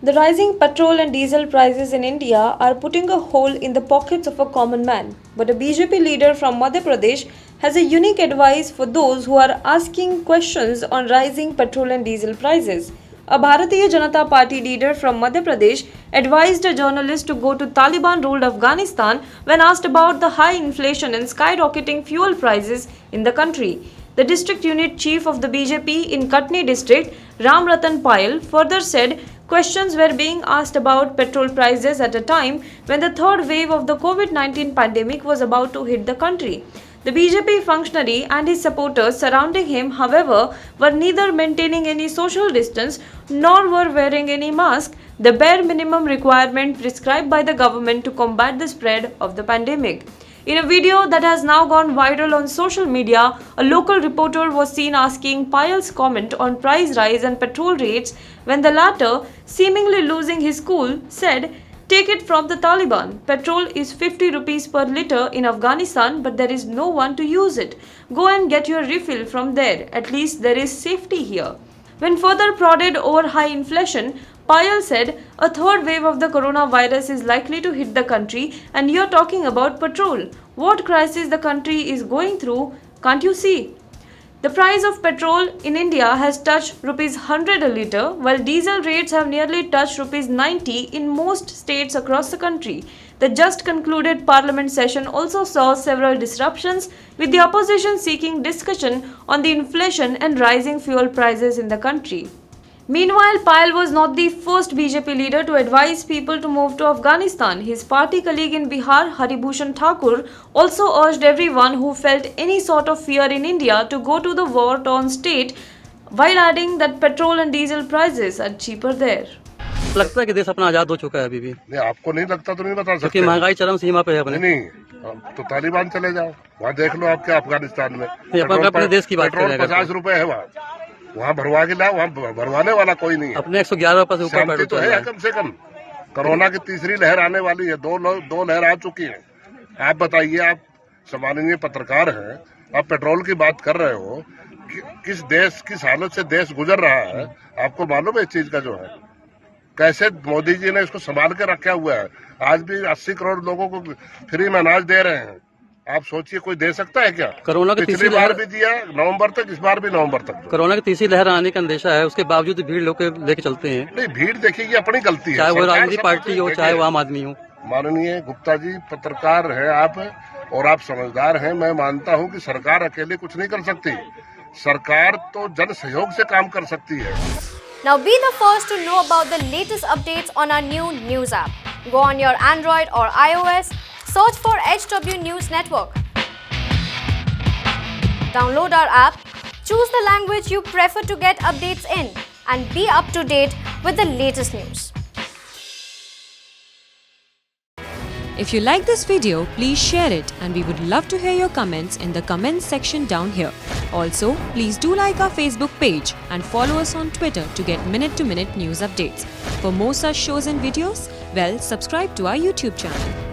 The rising petrol and diesel prices in India are putting a hole in the pockets of a common man. But a BJP leader from Madhya Pradesh has a unique advice for those who are asking questions on rising petrol and diesel prices. A Bharatiya Janata Party leader from Madhya Pradesh advised a journalist to go to Taliban-ruled Afghanistan when asked about the high inflation and skyrocketing fuel prices in the country. The district unit chief of the BJP in Katni district, Ram Ratan Payal, further said questions were being asked about petrol prices at a time when the third wave of the COVID-19 pandemic was about to hit the country. The BJP functionary and his supporters surrounding him, however, were neither maintaining any social distance nor were wearing any mask, the bare minimum requirement prescribed by the government to combat the spread of the pandemic. In a video that has now gone viral on social media, a local reporter was seen asking Payal's comment on price rise and petrol rates when the latter, seemingly losing his cool, said, "Take it from the Taliban. Petrol is 50 rupees per litre in Afghanistan, but there is no one to use it. Go and get your refill from there. At least there is safety here." When further prodded over high inflation, Payal said, "A third wave of the coronavirus is likely to hit the country and you're talking about petrol. What crisis the country is going through, can't you see?" The price of petrol in India has touched rupees 100 a litre, while diesel rates have nearly touched rupees 90 in most states across the country. The just concluded parliament session also saw several disruptions, with the opposition seeking discussion on the inflation and rising fuel prices in the country. Meanwhile, Payal was not the first BJP leader to advise people to move to Afghanistan. His party colleague in Bihar, Haribhushan Thakur, also urged everyone who felt any sort of fear in India to go to the war-torn state, while adding that petrol and diesel prices are cheaper there. लगता है कि देश अपना आजाद हो चुका है अभी भी। नहीं, आपको नहीं लगता तो नहीं बता सकते, क्योंकि महंगाई चरम सीमा पे है अपने। नहीं तो तालिबान चले जाओ, वहाँ देख लो आप क्या अफगानिस्तान में अपने देश की बात पेट्रोल 50 रुपए है वहाँ भरवा के लाओ, वहाँ भरवाने वाला कोई नहीं है। अपने 111 रुपए से ऊपर शांति तो है कम से कम। कोरोना की तीसरी लहर आने वाली है, दो लहर आ चुकी है। आप बताइए, आप सम्माननीय पत्रकार हैं, आप पेट्रोल की बात कर रहे हो, किस हालत से देश गुजर रहा है, आपको मालूम है इस चीज का जो है, कैसे मोदी जी ने इसको संभाल के रखा हुआ है। आज भी 80 करोड़ लोगों को फ्री में अनाज दे रहे हैं। आप सोचिए, कोई दे सकता है क्या? कोरोना की पिछली बार भी दिया नवंबर तक, इस बार भी नवंबर तक। कोरोना की तीसरी लहर आने का अंदेशा है, उसके बावजूद भीड़ लोग लेके चलते हैं। नहीं, भीड़ देखिए ये अपनी गलती है, चाहे वो राजनीतिक पार्टी हो चाहे वो आम आदमी हो। माननीय गुप्ता जी, पत्रकार हैं आप और आप समझदार हैं। मैं मानता हूं कि सरकार अकेले कुछ नहीं कर सकती, सरकार तो जन सहयोग से काम कर सकती है। Now be the first to know about the latest updates on our new news app. Go on your Android or iOS, search for HW News Network. Download our app, choose the language you prefer to get updates in, and be up to date with the latest news. If you like this video, please share it and we would love to hear your comments in the comments section down here. Also, please do like our Facebook page and follow us on Twitter to get minute-to-minute news updates. For more such shows and videos, well, subscribe to our YouTube channel.